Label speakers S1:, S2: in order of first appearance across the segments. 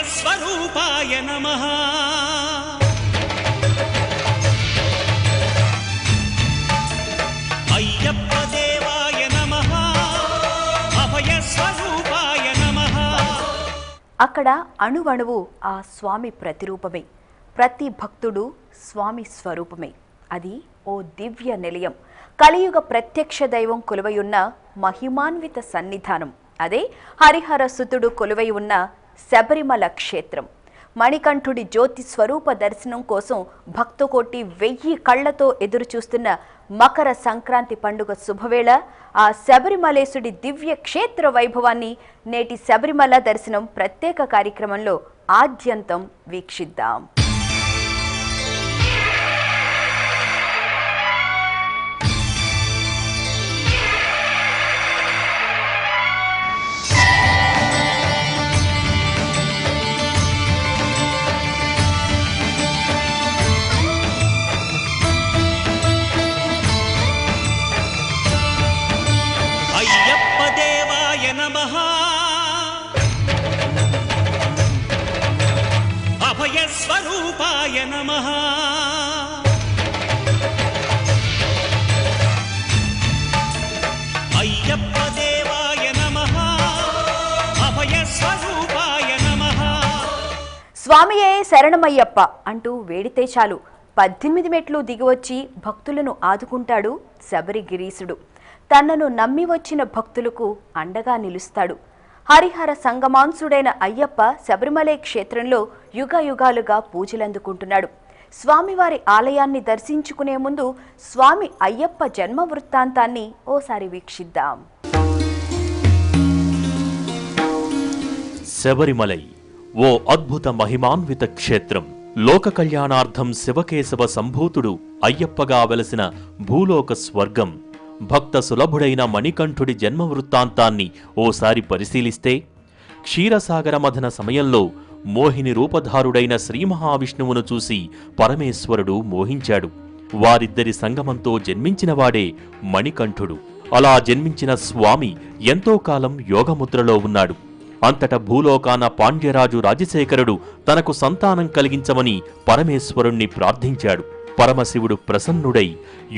S1: అభయస్వరూపాయ నమః అయ్యప్ప దేవాయ నమః అభయస్వరూపాయ నమః.
S2: అక్కడ అణువణువు ఆ స్వామి ప్రతిరూపమే. ప్రతి భక్తుడు స్వామి స్వరూపమే. అది ఓ దివ్య నిలయం. కలియుగ ప్రత్యక్ష దైవం కొలువై ఉన్న మహిమాన్విత సన్నిధానం. అదే హరిహర సుతుడు కొలువై ఉన్న శబరిమల క్షేత్రం. మణికంఠుడి జ్యోతి స్వరూప దర్శనం కోసం భక్తకోటి 1000 కళ్లతో ఎదురు చూస్తున్న మకర సంక్రాంతి పండుగ శుభవేళ ఆ శబరిమలేశుడి దివ్య క్షేత్ర వైభవాన్ని నేటి శబరిమల దర్శనం ప్రత్యేక కార్యక్రమంలో ఆద్యంతం వీక్షిద్దాం.
S1: అయ్యప్ప దేవాయ నమః అభయస్వరూపాయ నమః అయ్యప్ప దేవాయ నమః అభయస్వరూపాయ నమః.
S2: స్వామియే శరణమయ్యప్ప అంటూ వేడితే చాలు 18 మెట్లు దిగివచ్చి భక్తులను ఆదుకుంటాడు శబరిగిరీసుడు. తనను నమ్మి వచ్చిన భక్తులకు అండగా నిలుస్తాడు. హరిహర సంగమాంసుడైన అయ్యప్ప శబరిమలై క్షేత్రంలో యుగ యుగాలుగా పూజలందుకుంటున్నాడు. స్వామివారి ఆలయాన్ని దర్శించుకునే ముందు స్వామి అయ్యప్ప జన్మ వృత్తాంతాన్ని ఓసారి వీక్షిద్దాం.
S3: శబరిమలై ఓ అద్భుత మహిమాన్విత క్షేత్రం. లోక కళ్యాణార్థం శివకేశవ సంభూతుడు అయ్యప్పగా వెలసిన భూలోక స్వర్గం. భక్త సులభుడైన మణికంఠుడి జన్మ వృత్తాంతాన్ని ఓసారి పరిశీలిస్తే, క్షీరసాగర మథన సమయంలో మోహిని రూపధారుడైన శ్రీ మహావిష్ణువును చూసి పరమేశ్వరుడు మోహించాడు. వారిద్దరి సంగమంతో జన్మించినవాడే మణికంఠుడు. అలా జన్మించిన స్వామి ఎంతో కాలం యోగముద్రలో ఉన్నాడు. అంతట భూలోకాన పాండ్యరాజు రాజశేఖరుడు తనకు సంతానం కలిగించమని పరమేశ్వరుణ్ణి ప్రార్థించాడు. పరమశివుడు ప్రసన్నుడై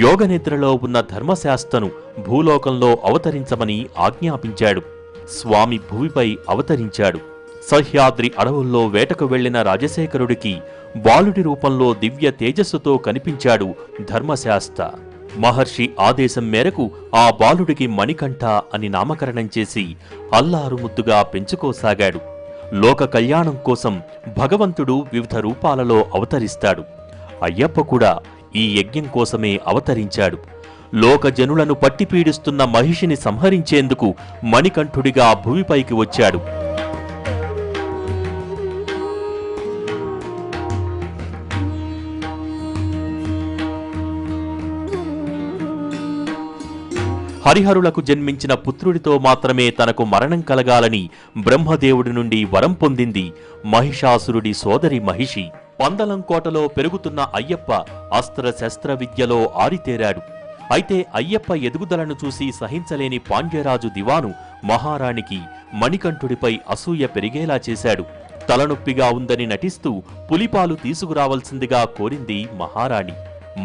S3: యోగనిద్రలో ఉన్న ధర్మశాస్త్రను భూలోకంలో అవతరించమని ఆజ్ఞాపించాడు. స్వామి భూమిపై అవతరించాడు. సహ్యాద్రి అడవుల్లో వేటకు వెళ్లిన రాజశేఖరుడికి బాలుడి రూపంలో దివ్య తేజస్సుతో కనిపించాడు ధర్మశాస్త్ర. మహర్షి ఆదేశం మేరకు ఆ బాలుడికి మణికంఠ అని నామకరణం చేసి అల్లారుముద్దుగా పెంచుకోసాగాడు. లోక కళ్యాణం కోసం భగవంతుడు వివిధ రూపాలలో అవతరిస్తాడు. అయ్యప్ప కూడా ఈ యజ్ఞం కోసమే అవతరించాడు. లోక జనులను పట్టిపీడిస్తున్న మహిషిని సంహరించేందుకు మణికంఠుడిగా భూమిపైకి వచ్చాడు. హరిహరులకు జన్మించిన పుత్రుడితో మాత్రమే తనకు మరణం కలగాలని బ్రహ్మదేవుడి నుండి వరం పొందింది మహిషాసురుడి సోదరి మహిషి. పందలం కోటలో పెరుగుతున్న అయ్యప్ప అస్త్ర శస్త్ర విద్యలో ఆరితేరాడు. అయితే అయ్యప్ప ఎదుగుదలను చూసి సహించలేని పాండ్యరాజు దివాను మహారాణికి మణికంఠుడిపై అసూయ పెరిగేలా చేశాడు. తలనొప్పిగా ఉందని నటిస్తూ పులిపాలు తీసుకురావలసిందిగా కోరింది మహారాణి.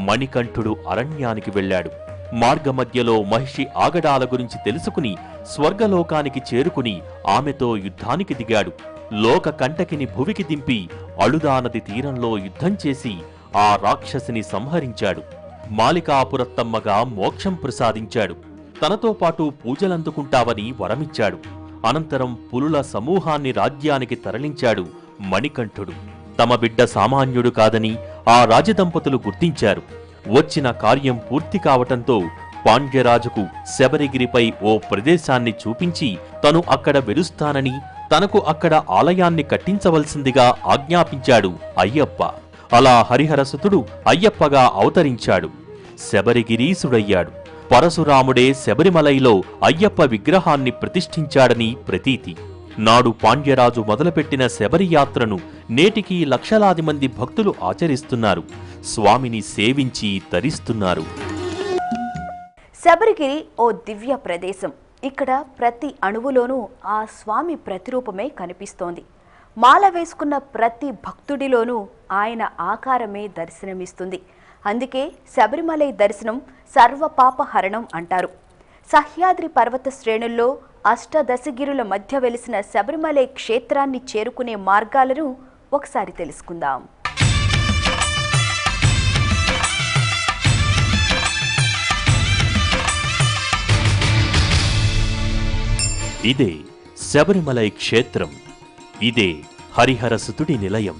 S3: మణికంఠుడు అరణ్యానికి వెళ్లాడు. మార్గమధ్యలో మహిషి ఆగడాల గురించి తెలుసుకుని స్వర్గలోకానికి చేరుకుని ఆమెతో యుద్ధానికి దిగాడు. లోక కంటకిని భువికి దింపి అళుదానది తీరంలో యుద్ధం చేసి ఆ రాక్షసిని సంహరించాడు. మాలికాపురత్తమ్మగా మోక్షం ప్రసాదించాడు. తనతో పాటు పూజలందుకుంటావని వరమిచ్చాడు. అనంతరం పులుల సమూహాన్ని రాజ్యానికి తరలించాడు మణికంఠుడు. తమ బిడ్డ సామాన్యుడు కాదని ఆ రాజదంపతులు గుర్తించారు. వచ్చిన కార్యం పూర్తి కావటంతో పాండ్యరాజుకు శబరిగిరిపై ఓ ప్రదేశాన్ని చూపించి తను అక్కడ వెలుస్తానని, తనకు అక్కడ ఆలయాన్ని కట్టించవలసిందిగా ఆజ్ఞాపించాడు అయ్యప్ప. అలా హరిహరసుతుడు అయ్యప్పగా అవతరించాడు. శబరిగిరీసుడయ్యాడు. పరశురాముడే శబరిమలైలో అయ్యప్ప విగ్రహాన్ని ప్రతిష్ఠించాడని ప్రతీతి. నాడు పాండ్యరాజు మొదలుపెట్టిన శబరి యాత్రను నేటికీ లక్షలాది మంది భక్తులు ఆచరిస్తున్నారు. స్వామిని సేవించి తరిస్తున్నారు.
S2: శబరిగిరి ఓ దివ్య ప్రదేశం. ఇక్కడ ప్రతి అణువులోనూ ఆ స్వామి ప్రతిరూపమే కనిపిస్తోంది. మాల వేసుకున్న ప్రతి భక్తుడిలోనూ ఆయన ఆకారమే దర్శనమిస్తుంది. అందుకే శబరిమలై దర్శనం సర్వపాపహరణం అంటారు. సహ్యాద్రి పర్వత శ్రేణుల్లో అష్టదశగిరుల మధ్య వెలిసిన శబరిమలై క్షేత్రాన్ని చేరుకునే మార్గాలను ఒకసారి తెలుసుకుందాం.
S3: ఇదే శబరిమలై క్షేత్రం. ఇదే హరిహరసుతుడి నిలయం.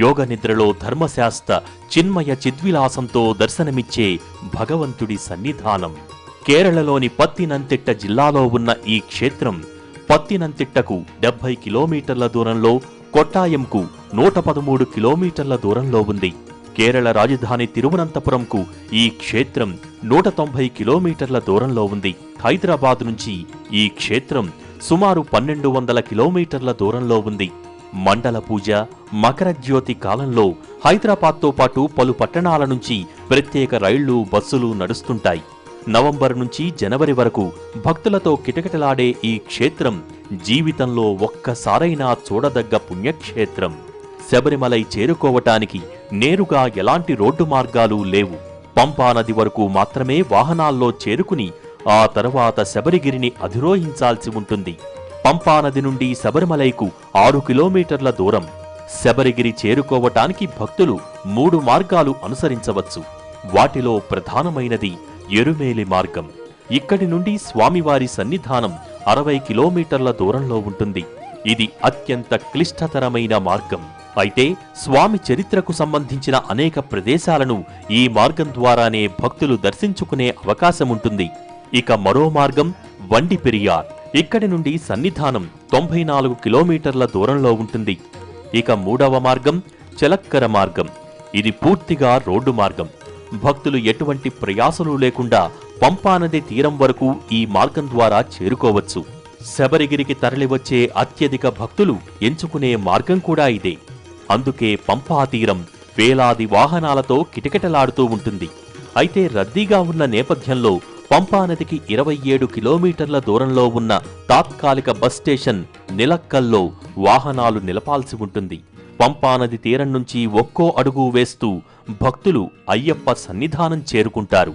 S3: యోగ నిద్రలో ధర్మశాస్త్ర చిన్మయ చిద్విలాసంతో దర్శనమిచ్చే భగవంతుడి సన్నిధానం. కేరళలోని పత్తినంతిట్ట జిల్లాలో ఉన్న ఈ క్షేత్రం పత్తినంతిట్టకు 70 కిలోమీటర్ల దూరంలో, కొట్టాయంకు 113 కిలోమీటర్ల దూరంలో ఉంది. కేరళ రాజధాని తిరువనంతపురంకు ఈ క్షేత్రం 190 కిలోమీటర్ల దూరంలో ఉంది. హైదరాబాద్ నుంచి ఈ క్షేత్రం సుమారు 1200 కిలోమీటర్ల దూరంలో ఉంది. మండల పూజ, మకర జ్యోతి కాలంలో హైదరాబాద్తో పాటు పలు పట్టణాల నుంచి ప్రత్యేక రైళ్లు, బస్సులు నడుస్తుంటాయి. నవంబర్ నుంచి జనవరి వరకు భక్తులతో కిటకిటలాడే ఈ క్షేత్రం జీవితంలో ఒక్కసారైనా చూడదగ్గ పుణ్యక్షేత్రం. శబరిమలై చేరుకోవటానికి నేరుగా ఎలాంటి రోడ్డు మార్గాలు లేవు. పంపానది వరకు మాత్రమే వాహనాల్లో చేరుకుని ఆ తర్వాత శబరిగిరిని అధిరోహించాల్సి ఉంటుంది. పంపానది నుండి శబరిమలైకు 6 కిలోమీటర్ల దూరం. శబరిగిరి చేరుకోవటానికి భక్తులు 3 మార్గాలు అనుసరించవచ్చు. వాటిలో ప్రధానమైనది ఎరుమేలి మార్గం. ఇక్కడి నుండి స్వామివారి సన్నిధానం 60 కిలోమీటర్ల దూరంలో ఉంటుంది. ఇది అత్యంత క్లిష్టతరమైన మార్గం. అయితే స్వామి చరిత్రకు సంబంధించిన అనేక ప్రదేశాలను ఈ మార్గం ద్వారానే భక్తులు దర్శించుకునే అవకాశముంటుంది. ఇక మరో మార్గం వండి పెరియార్. ఇక్కడి నుండి సన్నిధానం 94 కిలోమీటర్ల దూరంలో ఉంటుంది. ఇక మూడవ మార్గం చలక్కర మార్గం. ఇది పూర్తిగా రోడ్డు మార్గం. భక్తులు ఎటువంటి ప్రయాసలు లేకుండా పంపానది తీరం వరకు ఈ మార్గం ద్వారా చేరుకోవచ్చు. శబరిగిరికి తరలివచ్చే అత్యధిక భక్తులు ఎంచుకునే మార్గం కూడా ఇదే. అందుకే పంపా తీరం వేలాది వాహనాలతో కిటకిటలాడుతూ ఉంటుంది. అయితే రద్దీగా ఉన్న నేపథ్యంలో పంపానదికి 27 కిలోమీటర్ల దూరంలో ఉన్న తాత్కాలిక బస్ స్టేషన్ నిలక్కల్లో వాహనాలు నిలపాల్సి ఉంటుంది. పంపానది తీరం నుంచి ఒక్కో అడుగు వేస్తూ భక్తులు అయ్యప్ప సన్నిధానం చేరుకుంటారు.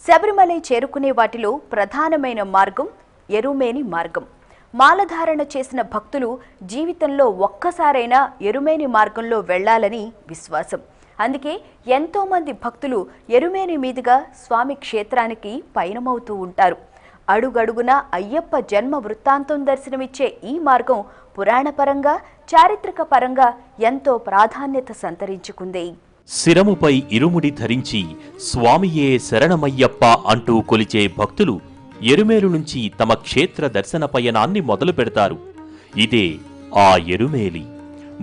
S2: శబరిమలై చేరుకునే వాటిలో ప్రధానమైన మార్గం ఎరుమేని మార్గం. మాలధారణ చేసిన భక్తులు జీవితంలో ఒక్కసారైనా ఎరుమేని మార్గంలో వెళ్లాలని విశ్వాసం. అందుకే ఎంతో మంది భక్తులు ఎరుమేని మీదుగా స్వామి క్షేత్రానికి పయనమవుతూ ఉంటారు. అడుగడుగున అయ్యప్ప జన్మ వృత్తాంతం దర్శనమిచ్చే ఈ మార్గం పురాణపరంగా, చారిత్రక పరంగా ఎంతో ప్రాధాన్యత సంతరించుకుంది.
S3: శిరముపై ఇరుముడి ధరించి స్వామియే శరణమయ్యప్ప అంటూ కొలిచే భక్తులు ఎరుమేలు నుంచి తమ క్షేత్ర దర్శన పయనాన్ని మొదలు పెడతారు. ఇదే ఆ ఎరుమేలి.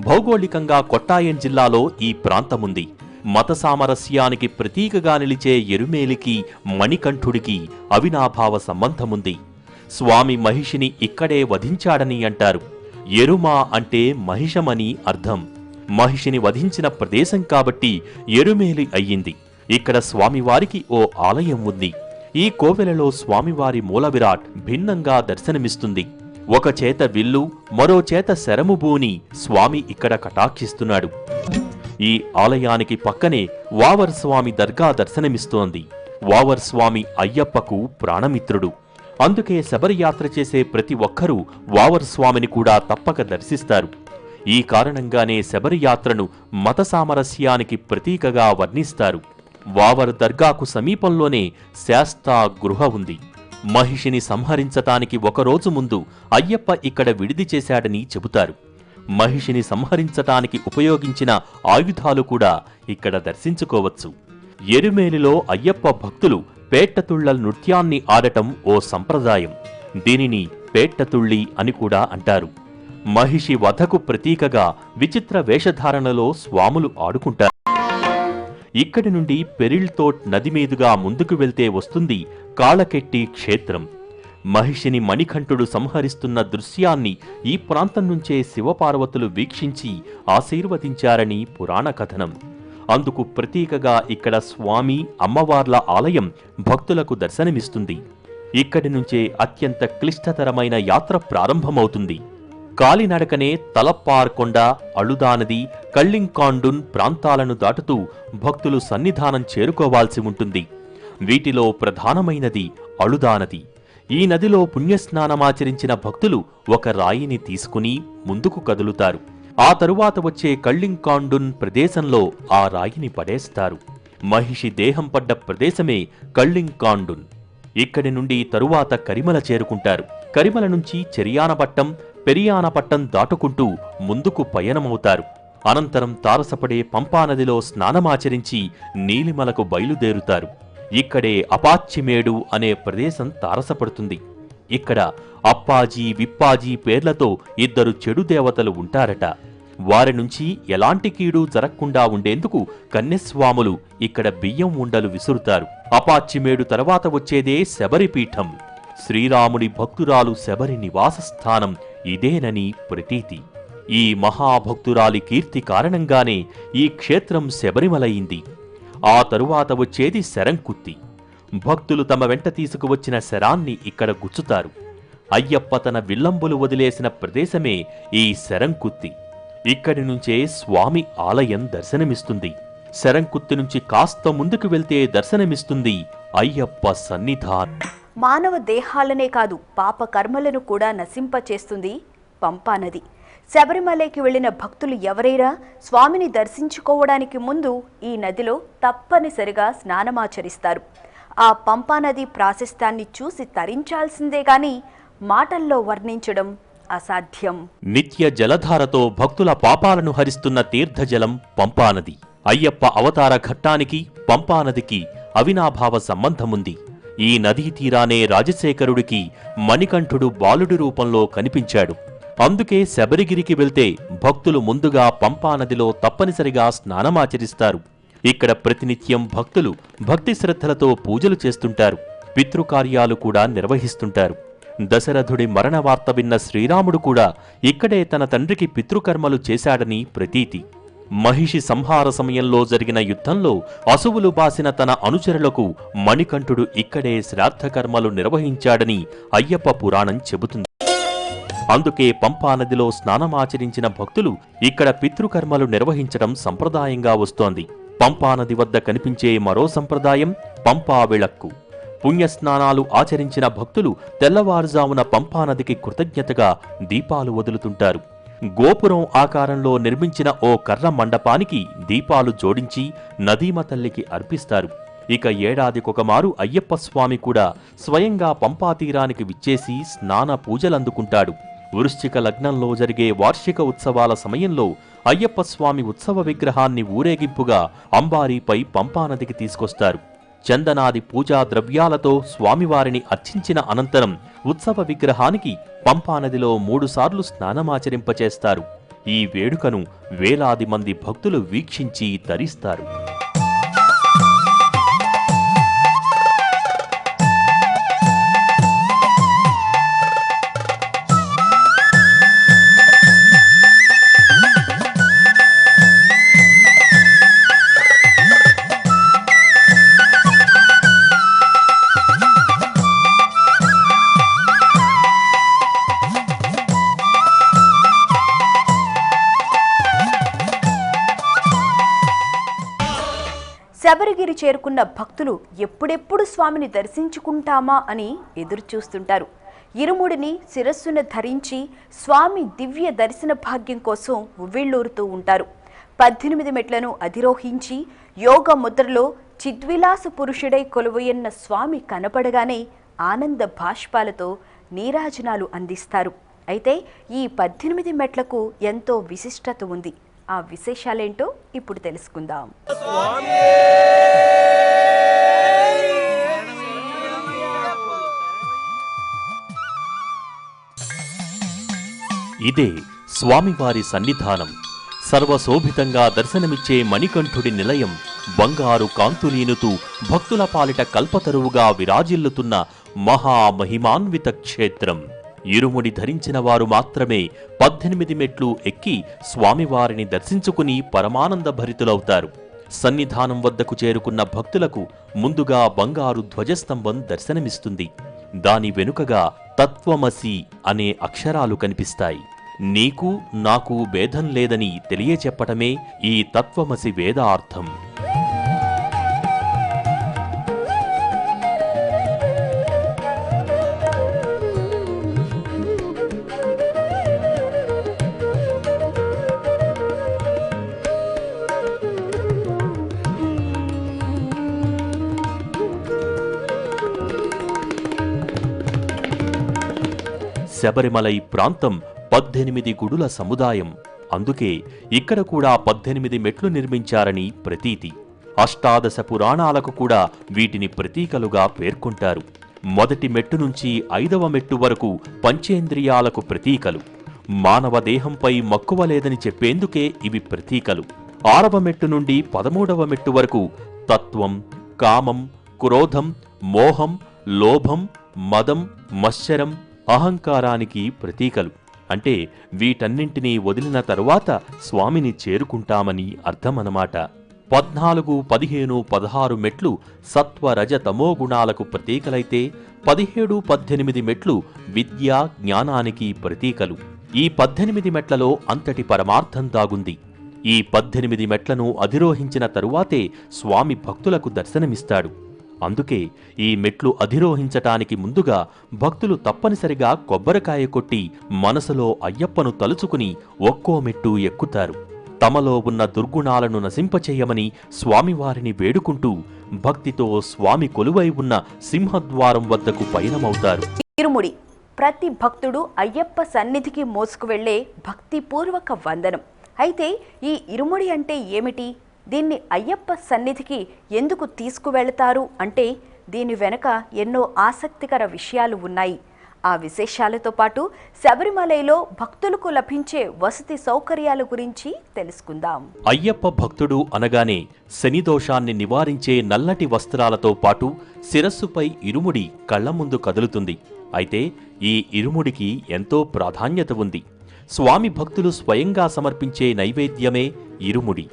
S3: భౌగోళికంగా కొట్టాయం జిల్లాలో ఈ ప్రాంతముంది. మత సామరస్యానికి ప్రతీకగా నిలిచే ఎరుమేలికి మణికంఠుడికి అవినాభావ సంబంధముంది. స్వామి మహిషిని ఇక్కడే వధించాడని అంటారు. ఎరుమ అంటే మహిషమని అర్థం. మహిషిని వధించిన ప్రదేశం కాబట్టి ఎరుమేలి అయ్యింది. ఇక్కడ స్వామివారికి ఓ ఆలయం ఉంది. ఈ కోవెలలో స్వామివారి మూల విరాట్ భిన్నంగా దర్శనమిస్తుంది. ఒక చేత విల్లు, మరో చేత శరము బూని స్వామి ఇక్కడ కటాక్షిస్తున్నాడు. ఈ ఆలయానికి పక్కనే వావర్ స్వామి దర్గా దర్శనమిస్తోంది. వావర్ స్వామి అయ్యప్పకు ప్రాణమిత్రుడు. అందుకే శబరియాత్ర చేసే ప్రతి ఒక్కరూ వావర్ స్వామిని కూడా తప్పక దర్శిస్తారు. ఈ కారణంగానే శబరియాత్రను మత సామరస్యానికి ప్రతీకగా వర్ణిస్తారు. వావర్ దర్గాకు సమీపంలోనే శాస్తా గృహ ఉంది. మహిషిని సంహరించటానికి ఒకరోజు ముందు అయ్యప్ప ఇక్కడ విడిది చేశాడని చెబుతారు. మహిషిని సంహరించటానికి ఉపయోగించిన ఆయుధాలు కూడా ఇక్కడ దర్శించుకోవచ్చు. ఎరుమేలిలో అయ్యప్ప భక్తులు పేట్టతుళ్ల నృత్యాన్ని ఆడటం ఓ సంప్రదాయం. దీనిని పేట్టతుళ్ళి అని కూడా అంటారు. మహిషి వధకు ప్రతీకగా విచిత్ర వేషధారణలో స్వాములు ఆడుకుంటారు. ఇక్కడి నుండి పెరిల్తోట్ నది మీదుగా ముందుకు వెళ్తే వస్తుంది కాళకెట్టి క్షేత్రం. మహిషిని మణికంఠుడు సంహరిస్తున్న దృశ్యాన్ని ఈ ప్రాంతం నుంచే శివపార్వతులు వీక్షించి ఆశీర్వదించారని పురాణ కథనం. అందుకు ప్రతీకగా ఇక్కడ స్వామి, అమ్మవార్ల ఆలయం భక్తులకు దర్శనమిస్తుంది. ఇక్కడి నుంచే అత్యంత క్లిష్టతరమైన యాత్ర ప్రారంభమవుతుంది. కాలినడకనే తలప్పార్కొండ, అళుదానది, కళ్ళింకాండున్ ప్రాంతాలను దాటుతూ భక్తులు సన్నిధానం చేరుకోవాల్సి ఉంటుంది. వీటిలో ప్రధానమైనది అళుదానది. ఈ నదిలో పుణ్యస్నానమాచరించిన భక్తులు ఒక రాయిని తీసుకుని ముందుకు కదులుతారు. ఆ తరువాత వచ్చే కళ్ళింకాండున్ ప్రదేశంలో ఆ రాయిని పడేస్తారు. మహిషి దేహం పడ్డ ప్రదేశమే కళ్ళింకాండున్. ఇక్కడి నుండి తరువాత కరిమల చేరుకుంటారు. కరిమల నుంచి చెరియానపట్టం, పెరియానపట్టం దాటుకుంటూ ముందుకు పయనమవుతారు. అనంతరం తారసపడే పంపానదిలో స్నానమాచరించి నీలిమలకు బయలుదేరుతారు. ఇక్కడే అపాచ్చిమేడు అనే ప్రదేశం తారసపడుతుంది. ఇక్కడ అప్పాజీ, విప్పాజీ పేర్లతో ఇద్దరు చెడు దేవతలు ఉంటారట. వారి నుంచి ఎలాంటి కీడు జరగకుండా ఉండేందుకు కన్యస్వాములు ఇక్కడ బియ్యం ఉండలు విసురుతారు. అపాచ్చిమేడు తర్వాత వచ్చేదే శబరిపీఠం. శ్రీరాముడి భక్తురాలు శబరి నివాసస్థానం ఇదేనని ప్రతీతి. ఈ మహాభక్తురాలి కీర్తి కారణంగానే ఈ క్షేత్రం శబరిమలయింది. ఆ తరువాత వచ్చేది శరంకుత్తి. భక్తులు తమ వెంట తీసుకువచ్చిన శరాన్ని ఇక్కడ గుచ్చుతారు. అయ్యప్ప తన విల్లంబులు వదిలేసిన ప్రదేశమే ఈ శరంకుత్తి. ఇక్కడి నుంచే స్వామి ఆలయం దర్శనమిస్తుంది. శరంకుత్తి నుంచి కాస్త ముందుకు వెళ్తే దర్శనమిస్తుంది అయ్యప్ప సన్నిధానం.
S2: మానవ దేహాలనే కాదు, పాప కర్మలను కూడా నశింపచేస్తుంది పంపానది. శబరిమలైకి వెళ్లిన భక్తులు ఎవరైనా స్వామిని దర్శించుకోవడానికి ముందు ఈ నదిలో తప్పనిసరిగా స్నానమాచరిస్తారు. ఆ పంపానది ప్రాశస్త్యాన్ని చూసి తరించాల్సిందే గాని మాటల్లో వర్ణించడం అసాధ్యం.
S3: నిత్య జలధారతో భక్తుల పాపాలను హరిస్తున్న తీర్థజలం పంపానది. అయ్యప్ప అవతార ఘట్టానికి పంపానదికి అవినాభావ సంబంధముంది. ఈ నదీ తీరానే రాజశేఖరుడికి మణికంఠుడు బాలుడి రూపంలో కనిపించాడు. అందుకే శబరిగిరికి వెళ్తే భక్తులు ముందుగా పంపానదిలో తప్పనిసరిగా స్నానమాచరిస్తారు. ఇక్కడ ప్రతినిత్యం భక్తులు భక్తి శ్రద్ధలతో పూజలు చేస్తుంటారు. పితృకార్యాలు కూడా నిర్వహిస్తుంటారు. దశరథుడి మరణ వార్త విన్న శ్రీరాముడు కూడా ఇక్కడే తన తండ్రికి పితృకర్మలు చేశాడని ప్రతీతి. మహిషి సంహార సమయంలో జరిగిన యుద్ధంలో అసువులు బాసిన తన అనుచరులకు మణికంఠుడు ఇక్కడే శ్రాద్ధకర్మలు నిర్వహించాడని అయ్యప్ప పురాణం చెబుతుంది. అందుకే పంపానదిలో స్నానమాచరించిన భక్తులు ఇక్కడ పితృకర్మలు నిర్వహించడం సంప్రదాయంగా వస్తోంది. పంపానది వద్ద కనిపించే మరో సంప్రదాయం పంపా విళక్కు. పుణ్యస్నానాలు ఆచరించిన భక్తులు తెల్లవారుజామున పంపానదికి కృతజ్ఞతగా దీపాలు వదులుతుంటారు. గోపురం ఆకారంలో నిర్మించిన ఓ కర్ర మండపానికి దీపాలు జోడించి నదీమ తల్లికి అర్పిస్తారు. ఇక ఏడాదికొకమారు అయ్యప్ప స్వామి కూడా స్వయంగా పంపాతీరానికి విచ్చేసి స్నాన పూజలందుకుంటాడు. వృశ్చిక లగ్నంలో జరిగే వార్షిక ఉత్సవాల సమయంలో అయ్యప్ప స్వామి ఉత్సవ విగ్రహాన్ని ఊరేగింపుగా అంబారీపై పంపానదికి తీసుకొస్తారు. చందనాది పూజా ద్రవ్యాలతో స్వామివారిని అర్చించిన అనంతరం ఉత్సవ విగ్రహానికి పంపానదిలో 3 సార్లు స్నానమాచరింపచేస్తారు. ఈ వేడుకను వేలాది మంది భక్తులు వీక్షించి తరిస్తారు.
S2: శబరిగిరి చేరుకున్న భక్తులు ఎప్పుడెప్పుడు స్వామిని దర్శించుకుంటామా అని ఎదురుచూస్తుంటారు. ఇరుముడిని శిరస్సున ధరించి స్వామి దివ్య దర్శన భాగ్యం కోసం ఉవ్విళ్ళూరుతూ ఉంటారు. 18 మెట్లను అధిరోహించి యోగ ముద్రలో చిద్విలాస పురుషుడై కొలువయన్న స్వామి కనపడగానే ఆనంద భాష్పాలతో నీరాజనాలు అందిస్తారు. అయితే ఈ 18 మెట్లకు ఎంతో విశిష్టత ఉంది. ఆ విశేషాలేంటో ఇప్పుడు తెలుసుకుందాం.
S3: ఇదే స్వామివారి సన్నిధానం. సర్వశోభితంగా దర్శనమిచ్చే మణికంఠుడి నిలయం. బంగారు కాంతులీనుతూ భక్తుల పాలిట కల్పతరువుగా విరాజిల్లుతున్న మహామహిమాన్విత క్షేత్రం. ఇరుముడి ధరించిన వారు మాత్రమే 18 మెట్లు ఎక్కి స్వామివారిని దర్శించుకుని పరమానంద భరితులవుతారు. సన్నిధానం వద్దకు చేరుకున్న భక్తులకు ముందుగా బంగారు ధ్వజస్తంభం దర్శనమిస్తుంది. దాని వెనుకగా తత్వమసి అనే అక్షరాలు కనిపిస్తాయి. నీకు నాకు భేదం లేదని తెలియచెప్పటమే ఈ తత్వమసి వేదార్థం. శబరిమలై ప్రాంతం 18 గుడుల సముదాయం. అందుకే ఇక్కడ కూడా 18 మెట్లు నిర్మించారని ప్రతీతి. అష్టాదశ పురాణాలకు కూడా వీటిని ప్రతీకలుగా పేర్కొంటారు. మొదటి మెట్టు నుంచి 5వ మెట్టు వరకు పంచేంద్రియాలకు ప్రతీకలు. మానవ దేహంపై మక్కువ లేదని చెప్పేందుకే ఇవి ప్రతీకలు. 6వ మెట్టు నుండి 13వ మెట్టు వరకు తత్వం, కామం, క్రోధం, మోహం, లోభం, మదం, మత్సరం, అహంకారానికి ప్రతీకలు. అంటే వీటన్నింటినీ వదిలిన తరువాత స్వామిని చేరుకుంటామని అర్థమన్నమాట. 14, 15, 16 మెట్లు సత్వ రజ తమో గుణాలకు ప్రతీకలైతే 17, 18 మెట్లు విద్యా జ్ఞానానికి ప్రతీకలు. ఈ 18 మెట్లలో అంతటి పరమార్థం దాగుంది. ఈ 18 మెట్లను అధిరోహించిన తరువాతే స్వామి భక్తులకు దర్శనమిస్తాడు. అందుకే ఈ మెట్లు అధిరోహించటానికి ముందుగా భక్తులు తప్పనిసరిగా కొబ్బరికాయ కొట్టి మనసులో అయ్యప్పను తలుచుకుని ఒక్కో మెట్టు ఎక్కుతారు. తమలో ఉన్న దుర్గుణాలను నశింపచేయమని స్వామివారిని వేడుకుంటూ భక్తితో స్వామి కొలువై ఉన్న సింహద్వారం వద్దకు పయనమవుతారు.
S2: ఇరుముడి ప్రతి భక్తుడు అయ్యప్ప సన్నిధికి మోసుకు వెళ్లే భక్తిపూర్వక వందనం. అయితే ఈ ఇరుముడి అంటే ఏమిటి? దీన్ని అయ్యప్ప సన్నిధికి ఎందుకు తీసుకువెళతారు అంటే దీని వెనుక ఎన్నో ఆసక్తికర విషయాలు ఉన్నాయి. ఆ విశేషాలతో పాటు శబరిమలలో భక్తులకు లభించే వసతి సౌకర్యాల గురించి తెలుసుకుందాం.
S3: అయ్యప్ప భక్తుడు అనగానే శనిదోషాన్ని నివారించే నల్లటి వస్త్రాలతో పాటు శిరస్సుపై ఇరుముడి కళ్ల ముందు కదులుతుంది. అయితే ఈ ఇరుముడికి ఎంతో ప్రాధాన్యత ఉంది. స్వామి భక్తులు స్వయంగా సమర్పించే నైవేద్యమే ఇరుముడి.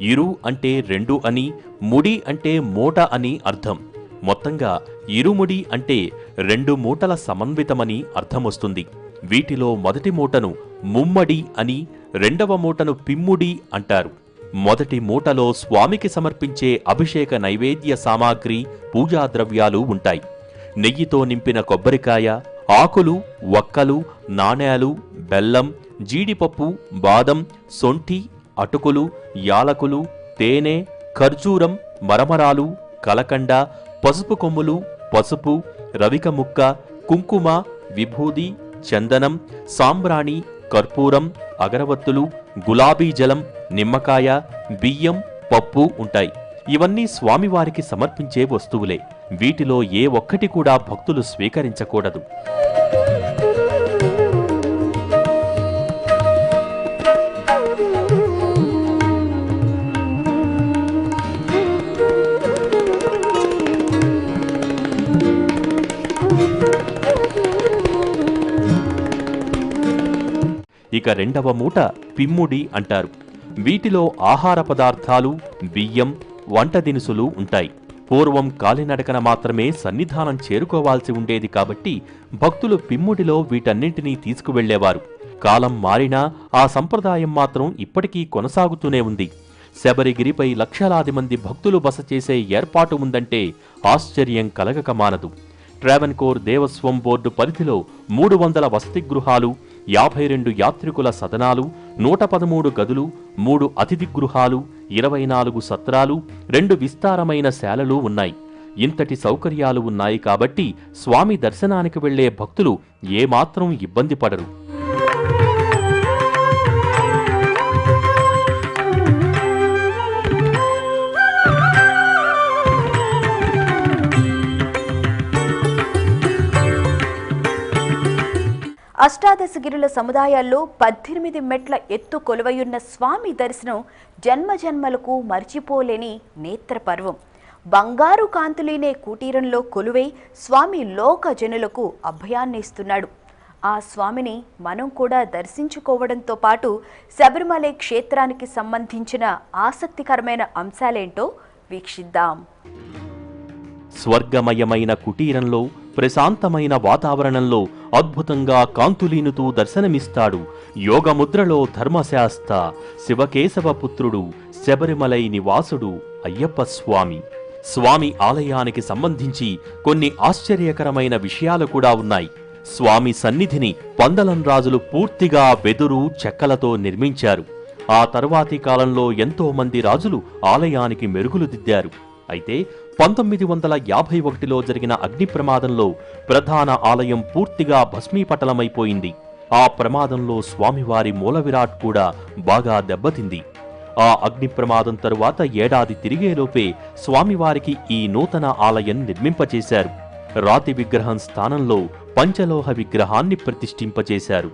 S3: ఇరు అంటే 2 అని, ముడి అంటే మూట అని అర్థం. మొత్తంగా ఇరుముడి అంటే 2 మూటల సమన్వితమని అర్థమొస్తుంది. వీటిలో మొదటి మూటను ముమ్మడి అని, 2వ మూటను పిమ్ముడి అంటారు. మొదటి మూటలో స్వామికి సమర్పించే అభిషేక నైవేద్య సామాగ్రి, పూజా ద్రవ్యాలు ఉంటాయి. నెయ్యితో నింపిన కొబ్బరికాయ, ఆకులు, వక్కలు, నాణేలు, బెల్లం, జీడిపప్పు, బాదం, సొంఠి, అటుకులు, యాలకులు, తేనె, ఖర్జూరం, మరమరాలు, కలకండ, పసుపు కొమ్ములు, పసుపు, రవిక ముక్క, కుంకుమ, విభూది, చందనం, సాంబ్రాణి, కర్పూరం, అగరవత్తులు, గులాబీ జలం, నిమ్మకాయ, బియ్యం, పప్పు ఉంటాయి. ఇవన్నీ స్వామివారికి సమర్పించే వస్తువులే. వీటిలో ఏ ఒక్కటి కూడా భక్తులు స్వీకరించకూడదు. ఇక 2వ మూట పిమ్ముడి అంటారు. వీటిలో ఆహార పదార్థాలు, బియ్యం, వంట దినుసులు ఉంటాయి. పూర్వం కాలినడకన మాత్రమే సన్నిధానం చేరుకోవాల్సి ఉండేది కాబట్టి భక్తులు పిమ్ముడిలో వీటన్నింటినీ తీసుకువెళ్లేవారు. కాలం మారినా ఆ సంప్రదాయం మాత్రం ఇప్పటికీ కొనసాగుతూనే ఉంది. శబరిగిరిపై లక్షలాది మంది భక్తులు బస చేసే ఏర్పాటు ఉందంటే ఆశ్చర్యం కలగక మానదు. ట్రావెన్కోర్ దేవస్వం బోర్డు పరిధిలో 300 వసతి గృహాలు, 52 యాత్రికుల సదనాలు, 113 గదులు, 3 అతిథి గృహాలు, 24 సత్రాలు, 2 విస్తారమైన శాలలు ఉన్నాయి. ఇంతటి సౌకర్యాలు ఉన్నాయి కాబట్టి స్వామి దర్శనానికి వెళ్లే భక్తులు ఏమాత్రం ఇబ్బంది పడరు.
S2: అష్టాదశగిరుల సముదాయాల్లో 18 మెట్ల ఎత్తు కొలువయున్న స్వామి దర్శనం జన్మజన్మలకు మర్చిపోలేని నేత్రపర్వం. బంగారు కాంతులీనే కుటీరంలో కొలువై స్వామి లోక జనులకు అభయాన్నిస్తున్నాడు. ఆ స్వామిని మనం కూడా దర్శించుకోవడంతో పాటు శబరిమల క్షేత్రానికి సంబంధించిన ఆసక్తికరమైన అంశాలేంటో వీక్షిద్దాం.
S3: స్వర్గమయమైన కుటీరంలో ప్రశాంతమైన వాతావరణంలో అద్భుతంగా కాంతులీనుతూ దర్శనమిస్తాడు యోగముద్రలో ధర్మశాస్త శివకేశవ పుత్రుడు శబరిమలై నివాసుడు అయ్యప్ప స్వామి. స్వామి ఆలయానికి సంబంధించి కొన్ని ఆశ్చర్యకరమైన విషయాలు కూడా ఉన్నాయి. స్వామి సన్నిధిని పందలం రాజులు పూర్తిగా వెదురు చెక్కలతో నిర్మించారు. ఆ తరువాతి కాలంలో ఎంతో మంది రాజులు ఆలయానికి మెరుగులు దిద్దారు. అయితే 1951లో జరిగిన అగ్ని ప్రమాదంలో ప్రధాన ఆలయం పూర్తిగా భస్మీపటలమైపోయింది. ఆ ప్రమాదంలో స్వామివారి మూల విరాట్ కూడా బాగా దెబ్బతింది. ఆ అగ్ని ప్రమాదం తరువాత ఏడాది తిరిగేలోపే స్వామివారికి ఈ నూతన ఆలయం నిర్మింపచేశారు. రాతి విగ్రహం స్థానంలో పంచలోహ విగ్రహాన్ని ప్రతిష్ఠింపచేశారు.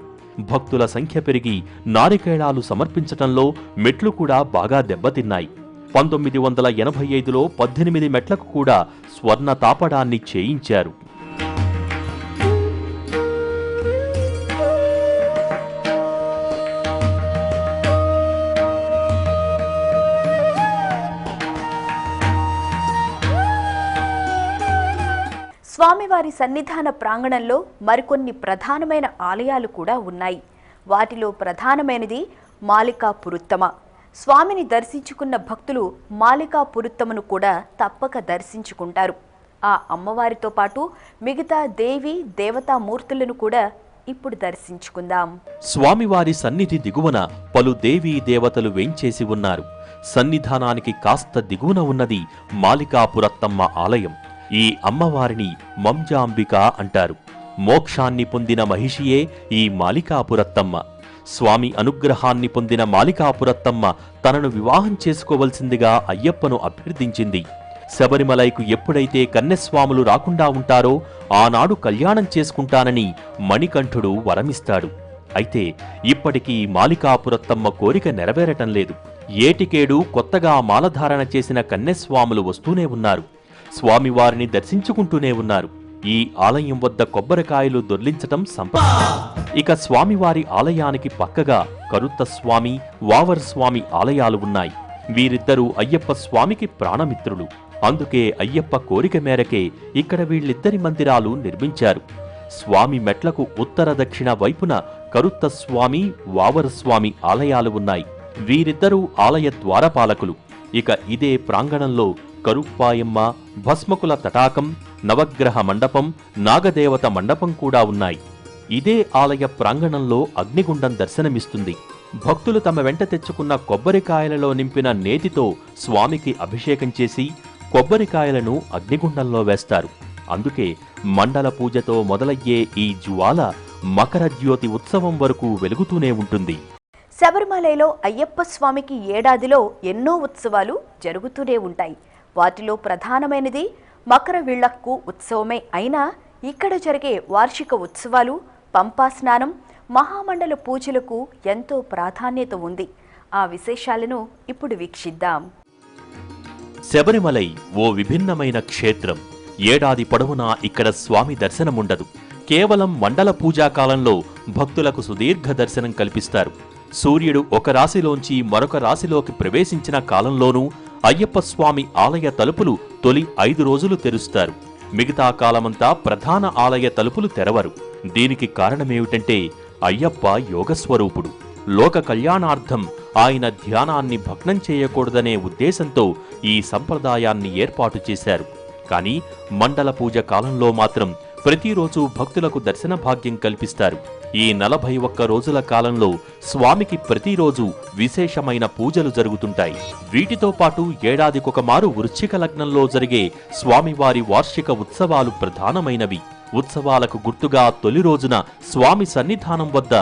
S3: భక్తుల సంఖ్య పెరిగి నారికేళాలు సమర్పించటంలో మెట్లు కూడా బాగా దెబ్బతిన్నాయి. 1985లో 18 మెట్లకు కూడా స్వర్ణ తాపడాన్ని చేయించారు.
S2: స్వామివారి సన్నిధాన ప్రాంగణంలో మరికొన్ని ప్రధానమైన ఆలయాలు కూడా ఉన్నాయి. వాటిలో ప్రధానమైనది మాలికాపురుత్తమ. స్వామిని దర్శించుకున్న భక్తులు మాలికాపురుత్తమను కూడా తప్పక దర్శించుకుంటారు. ఆ అమ్మవారితో పాటు మిగతా దేవి దేవతామూర్తులను కూడా ఇప్పుడు దర్శించుకుందాం.
S3: స్వామివారి సన్నిధి దిగువన పలు దేవీ దేవతలు వేంచేసి ఉన్నారు. సన్నిధానానికి కాస్త దిగువన ఉన్నది మాలికాపురత్తమ్మ ఆలయం. ఈ అమ్మవారిని మంజాంబిక అంటారు. మోక్షాన్ని పొందిన మహిషియే ఈ మాలికాపురత్తమ్మ. స్వామి అనుగ్రహాన్ని పొందిన మాలికాపురత్తమ్మ తనను వివాహం చేసుకోవలసిందిగా అయ్యప్పను అభ్యర్థించింది. శబరిమలైకు ఎప్పుడైతే కన్యస్వాములు రాకుండా ఉంటారో ఆనాడు కళ్యాణం చేసుకుంటానని మణికంఠుడు వరమిస్తాడు. అయితే ఇప్పటికీ మాలికాపురత్తమ్మ కోరిక నెరవేరటం లేదు. ఏటికేడు కొత్తగా మాలధారణ చేసిన కన్యస్వాములు వస్తూనే ఉన్నారు. స్వామివారిని దర్శించుకుంటూనే ఉన్నారు. ఈ ఆలయం వద్ద కొబ్బరికాయలు దొర్లించటం సంప్రదాయం. ఇక స్వామివారి ఆలయానికి పక్కగా కరుత్త స్వామి, వావర్ స్వామి ఆలయాలు ఉన్నాయి. వీరిద్దరూ అయ్యప్ప స్వామికి ప్రాణమిత్రులు. అందుకే అయ్యప్ప కోరిక మేరకే ఇక్కడ వీళ్ళిద్దరి మందిరాలు నిర్మించారు. స్వామి మెట్లకు ఉత్తర దక్షిణ వైపున కరుత్త స్వామి, వావర్ స్వామి ఆలయాలు ఉన్నాయి. వీరిద్దరూ ఆలయ ద్వారపాలకులు. ఇక ఇదే ప్రాంగణంలో కరుప్పాయమ్మ, భస్మకుల తటాకం, నవగ్రహ మండపం, నాగదేవత మండపం కూడా ఉన్నాయి. ఇదే ఆలయ ప్రాంగణంలో అగ్నిగుండం దర్శనమిస్తుంది. భక్తులు తమ వెంట తెచ్చుకున్న కొబ్బరికాయలలో నింపిన నేతితో స్వామికి అభిషేకం చేసి కొబ్బరికాయలను అగ్నిగుండంలో వేస్తారు. అందుకే మండల పూజతో మొదలయ్యే ఈ జ్వాల మకర జ్యోతి ఉత్సవం వరకు వెలుగుతూనే ఉంటుంది.
S2: శబరిమలలో అయ్యప్ప స్వామికి ఏడాదిలో ఎన్నో ఉత్సవాలు జరుగుతూనే ఉంటాయి. వాటిలో ప్రధానమైనది మకర విళక్కు ఉత్సవమే అయినా ఇక్కడ జరిగే వార్షిక ఉత్సవాలు, పంపా స్నానం, మహామండల పూజలకు ఎంతో ప్రాధాన్యత ఉంది. ఆ విశేషాలను ఇప్పుడు వీక్షిద్దాం.
S3: శబరిమలై ఓ విభిన్నమైన క్షేత్రం. ఏడాది పొడవునా ఇక్కడ స్వామి దర్శనముండదు. కేవలం మండల పూజాకాలంలో భక్తులకు సుదీర్ఘ దర్శనం కల్పిస్తారు. సూర్యుడు ఒక రాశిలోంచి మరొక రాశిలోకి ప్రవేశించిన కాలంలోనూ అయ్యప్ప స్వామి ఆలయ తలుపులు తొలి 5 రోజులు తెరుస్తారు. మిగతా కాలమంతా ప్రధాన ఆలయ తలుపులు తెరవరు. దీనికి కారణమేమిటంటే అయ్యప్ప యోగస్వరూపుడు. లోక కళ్యాణార్థం ఆయన ధ్యానాన్ని భగ్నం చేయకూడదనే ఉద్దేశంతో ఈ సంప్రదాయాన్ని ఏర్పాటు చేశారు. కానీ మండల పూజ కాలంలో మాత్రం ప్రతిరోజు భక్తులకు దర్శన భాగ్యం కల్పిస్తారు. ఈ 41 రోజుల కాలంలో స్వామికి ప్రతిరోజు విశేషమైన పూజలు జరుగుతుంటాయి. వీటితో పాటు ఏడాదికొక మారు వృశ్చిక లగ్నంలో జరిగే స్వామివారి వార్షిక ఉత్సవాలు ప్రధానమైనవి. ఉత్సవాలకు గుర్తుగా తొలి రోజున స్వామి సన్నిధానం వద్ద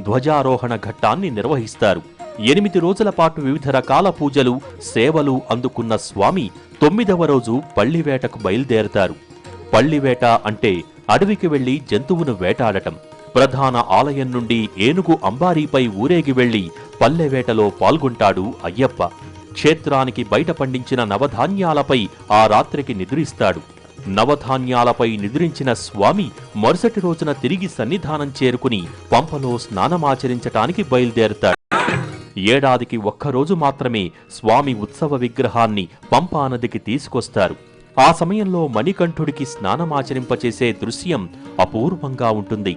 S3: ధ్వజారోహణ ఘట్టాన్ని నిర్వహిస్తారు. 8 రోజుల పాటు వివిధ రకాల పూజలు, సేవలు అందుకున్న స్వామి 9వ రోజు పళ్లివేటకు బయలుదేరతారు. పళ్లివేట అంటే అడవికి వెళ్లి జంతువును వేటాడటం. ప్రధాన ఆలయం నుండి ఏనుగు అంబారీపై ఊరేగి వెళ్లి పల్లెవేటలో పాల్గొంటాడు అయ్యప్ప. క్షేత్రానికి బయట పండించిన నవధాన్యాలపై ఆ రాత్రికి నిద్రిస్తాడు. నవధాన్యాలపై నిద్రించిన స్వామి మరుసటి రోజున తిరిగి సన్నిధానం చేరుకుని పంపలో స్నానమాచరించటానికి బయలుదేరతాడు. ఏడాదికి 1 రోజు మాత్రమే స్వామి ఉత్సవ విగ్రహాన్ని పంపా నదికి తీసుకొస్తారు. ఆ సమయంలో మణికంఠుడికి స్నానమాచరింపచేసే దృశ్యం అపూర్వంగా ఉంటుంది.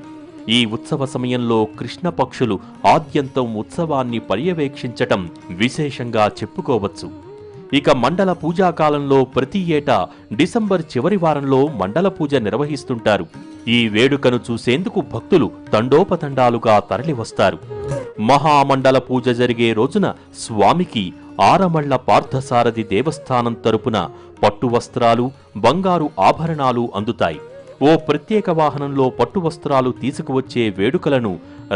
S3: ఈ ఉత్సవ సమయంలో కృష్ణ పక్షులు ఆద్యంతం ఉత్సవాన్ని పర్యవేక్షించటం విశేషంగా చెప్పుకోవచ్చు. ఇక మండల పూజాకాలంలో ప్రతి ఏటా డిసెంబర్ చివరి వారంలో మండల పూజ నిర్వహిస్తుంటారు. ఈ వేడుకను చూసేందుకు భక్తులు తండోపతండాలుగా తరలివస్తారు. మహామండల పూజ జరిగే రోజున స్వామికి ఆరమళ్ల పార్థసారథి దేవస్థానం తరపున పట్టు వస్త్రాలు, బంగారు ఆభరణాలు అందుతాయి. ఓ ప్రత్యేక వాహనంలో పట్టు వస్త్రాలు తీసుకువచ్చే వేడుకలను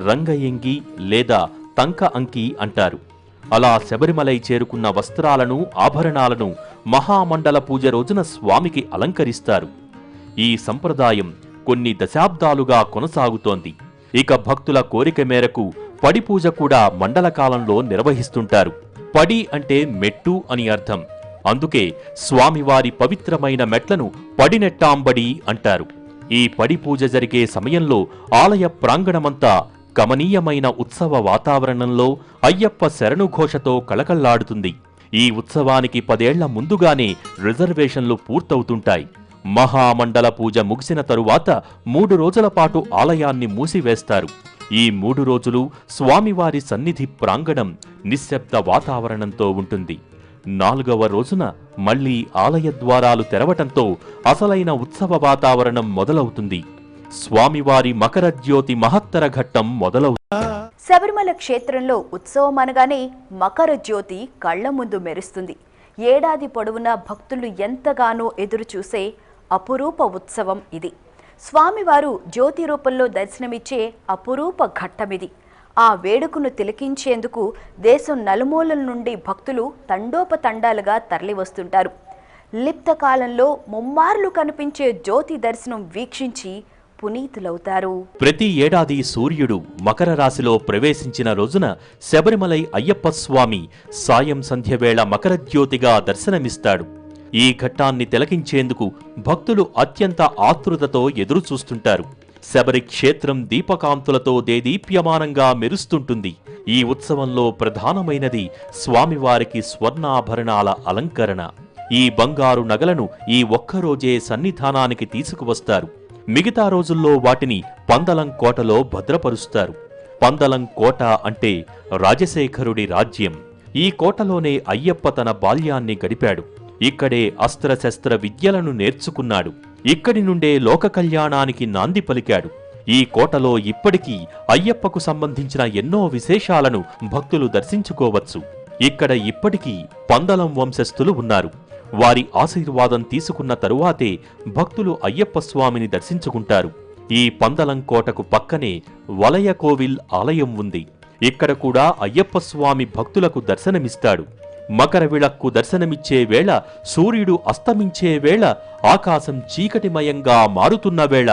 S3: రంగయంగి లేదా తంక అంకి అంటారు. అలా శబరిమలై చేరుకున్న వస్త్రాలను, ఆభరణాలను మహామండల పూజ రోజున స్వామికి అలంకరిస్తారు. ఈ సంప్రదాయం కొన్ని దశాబ్దాలుగా కొనసాగుతోంది. ఇక భక్తుల కోరిక మేరకు పడి పూజ కూడా మండల కాలంలో నిర్వహిస్తుంటారు. పడి అంటే మెట్టు అని అర్థం. అందుకే స్వామివారి పవిత్రమైన మెట్లను పడినెట్టాంబడి అంటారు. ఈ పడి పూజ జరిగే సమయంలో ఆలయ ప్రాంగణమంతా కమనీయమైన ఉత్సవ వాతావరణంలో అయ్యప్ప శరణుఘోషతో కళకళ్లాడుతుంది. ఈ ఉత్సవానికి 10 ఏళ్ల ముందుగానే రిజర్వేషన్లు పూర్తవుతుంటాయి. మహామండల పూజ ముగిసిన తరువాత 3 రోజుల పాటు ఆలయాన్ని మూసివేస్తారు. ఈ 3 రోజులు స్వామివారి సన్నిధి ప్రాంగణం నిశ్శబ్ద వాతావరణంతో ఉంటుంది. 4వ రోజున మళ్లీ ఆలయ ద్వారాలు తెరవటంతో అసలైన ఉత్సవ వాతావరణం మొదలవుతుంది. స్వామివారి మకర జ్యోతి మహత్తర ఘట్టం మొదలవుతుంది.
S2: శబరిమల క్షేత్రంలో ఉత్సవం అనగానే మకర జ్యోతి కళ్ల ముందు మెరుస్తుంది. ఏడాది పొడవునా భక్తులు ఎంతగానో ఎదురుచూసే అపురూప ఉత్సవం ఇది. స్వామివారు జ్యోతి రూపంలో దర్శనమిచ్చే అపురూప ఘట్టమిది. ఆ వేడుకను తిలకించేందుకు దేశం నలుమూలల నుండి భక్తులు తండోపతండాలుగా తరలివస్తుంటారు. లిప్త కాలంలో ముమ్మార్లు కనిపించే జ్యోతి దర్శనం వీక్షించి పునీతులవుతారు.
S3: ప్రతి ఏడాది సూర్యుడు మకర రాశిలో ప్రవేశించిన రోజున శబరిమలై అయ్యప్ప స్వామి సాయం సంధ్యవేళ మకర జ్యోతిగా దర్శనమిస్తాడు. ఈ ఘట్టాన్ని తిలకించేందుకు భక్తులు అత్యంత ఆతృతతో ఎదురుచూస్తుంటారు. శబరి క్షేత్రం దీపకాంతులతో దేదీప్యమానంగా మెరుస్తుంటుంది. ఈ ఉత్సవంలో ప్రధానమైనది స్వామివారికి స్వర్ణాభరణాల అలంకరణ. ఈ బంగారు నగలను ఈ ఒక్కరోజే సన్నిధానానికి తీసుకువస్తారు. మిగతా రోజుల్లో వాటిని పందలం కోటలో భద్రపరుస్తారు. పందలం కోట అంటే రాజశేఖరుడి రాజ్యం. ఈ కోటలోనే అయ్యప్ప తన బాల్యాన్ని గడిపాడు. ఇక్కడే అస్త్రశస్త్ర విద్యలను నేర్చుకున్నాడు. ఇక్కడి నుండే లోక కళ్యాణానికి నాంది పలికాడు. ఈ కోటలో ఇప్పటికీ అయ్యప్పకు సంబంధించిన ఎన్నో విశేషాలను భక్తులు దర్శించుకోవచ్చు. ఇక్కడ ఇప్పటికీ పందలం వంశస్థులు ఉన్నారు. వారి ఆశీర్వాదం తీసుకున్న తరువాతే భక్తులు అయ్యప్ప స్వామిని దర్శించుకుంటారు. ఈ పందలం కోటకు పక్కనే వలయ కోవిల్ ఆలయం ఉంది. ఇక్కడ కూడా అయ్యప్ప స్వామి భక్తులకు దర్శనమిస్తాడు. మకర విళక్కు దర్శనమిచ్చే వేళ, సూర్యుడు అస్తమించే వేళ, ఆకాశం చీకటిమయంగా మారుతున్న వేళ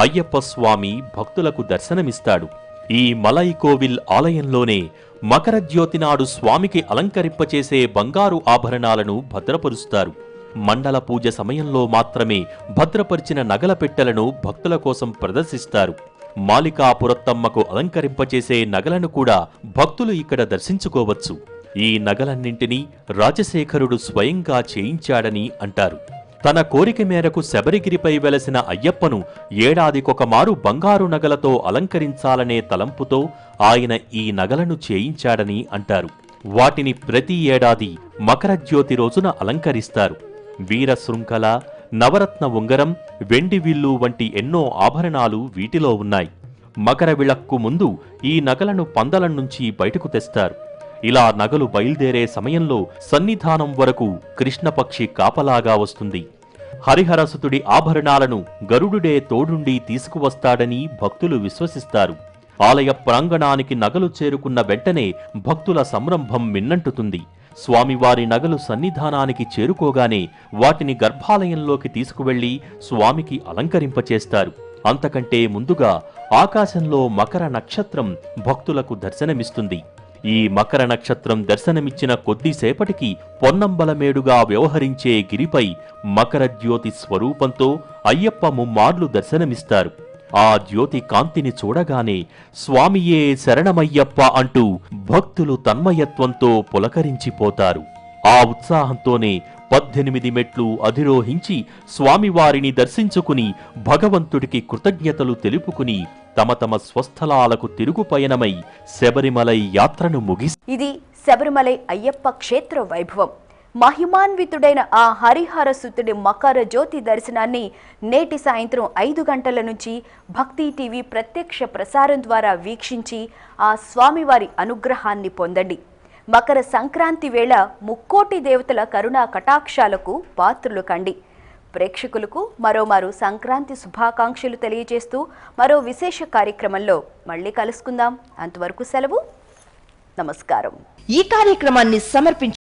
S3: అయ్యప్ప స్వామి భక్తులకు దర్శనమిస్తాడు. ఈ మలై కోవిల్ ఆలయంలోనే మకర జ్యోతి నాడు స్వామికి అలంకరింపచేసే బంగారు ఆభరణాలను భద్రపరుస్తారు. మండల పూజ సమయంలో మాత్రమే భద్రపరిచిన నగల పెట్టెలను భక్తుల కోసం ప్రదర్శిస్తారు. మాలికాపురత్తమ్మకు అలంకరింపచేసే నగలను కూడా భక్తులు ఇక్కడ దర్శించుకోవచ్చు. ఈ నగలన్నింటినీ రాజశేఖరుడు స్వయంగా చేయించాడని అంటారు. తన కోరిక మేరకు శబరిగిరిపై వెలసిన అయ్యప్పను ఏడాదికొకమారు బంగారు నగలతో అలంకరించాలనే తలంపుతో ఆయన ఈ నగలను చేయించాడని అంటారు. వాటిని ప్రతి ఏడాది మకర జ్యోతి రోజున అలంకరిస్తారు. వీర శృంఖల, నవరత్న ఉంగరం, వెండి విల్లు వంటి ఎన్నో ఆభరణాలు వీటిలో ఉన్నాయి. మకర విళక్కు ముందు ఈ నగలను పందలం నుంచి బయటకు తెస్తారు. ఇలా నగలు బయలుదేరే సమయంలో సన్నిధానం వరకు కృష్ణపక్షి కాపలాగా వస్తుంది. హరిహరసుతుడి ఆభరణాలను గరుడుడే తోడుండి తీసుకువస్తాడని భక్తులు విశ్వసిస్తారు. ఆలయ ప్రాంగణానికి నగలు చేరుకున్న వెంటనే భక్తుల సంరంభం మిన్నంటుతుంది. స్వామివారి నగలు సన్నిధానానికి చేరుకోగానే వాటిని గర్భాలయంలోకి తీసుకువెళ్లి స్వామికి అలంకరింపచేస్తారు. అంతకంటే ముందుగా ఆకాశంలో మకర నక్షత్రం భక్తులకు దర్శనమిస్తుంది. ఈ మకర నక్షత్రం దర్శనమిచ్చిన కొద్దిసేపటికి పొన్నంబలమేడుగా వ్యవహరించే గిరిపై మకర జ్యోతి స్వరూపంతో అయ్యప్ప ముమ్మార్లు దర్శనమిస్తారు. ఆ జ్యోతి కాంతిని చూడగానే స్వామియే శరణమయ్యప్ప అంటూ భక్తులు తన్మయత్వంతో పులకరించిపోతారు. ఆ ఉత్సాహంతోనే 18 మెట్లు అధిరోహించి స్వామివారిని దర్శించుకుని భగవంతుడికి కృతజ్ఞతలు తెలుపుకుని తమ తమ స్వస్థలాలకు తిరుగు పయనమై శబరిమలై యాత్రను
S2: ఇది శబరిమలై అయ్యప్ప క్షేత్ర వైభవం. మహిమాన్వితుడైన ఆ హరిహర సుతుడి మకర జ్యోతి దర్శనాన్ని నేటి సాయంత్రం 5 గంటల నుంచి భక్తి టీవీ ప్రత్యక్ష ప్రసారం ద్వారా వీక్షించి ఆ స్వామివారి అనుగ్రహాన్ని పొందండి. మకర సంక్రాంతి వేళ ముక్కోటి దేవతల కరుణా కటాక్షాలకు పాత్రులు కండి. ప్రేక్షకులకు మరోమారు సంక్రాంతి శుభాకాంక్షలు తెలియజేస్తూ మరో విశేష కార్యక్రమంలో మళ్ళీ కలుసుకుందాం. అంతవరకు సెలవు. నమస్కారం.
S4: ఈ కార్యక్రమాన్ని సమర్పించి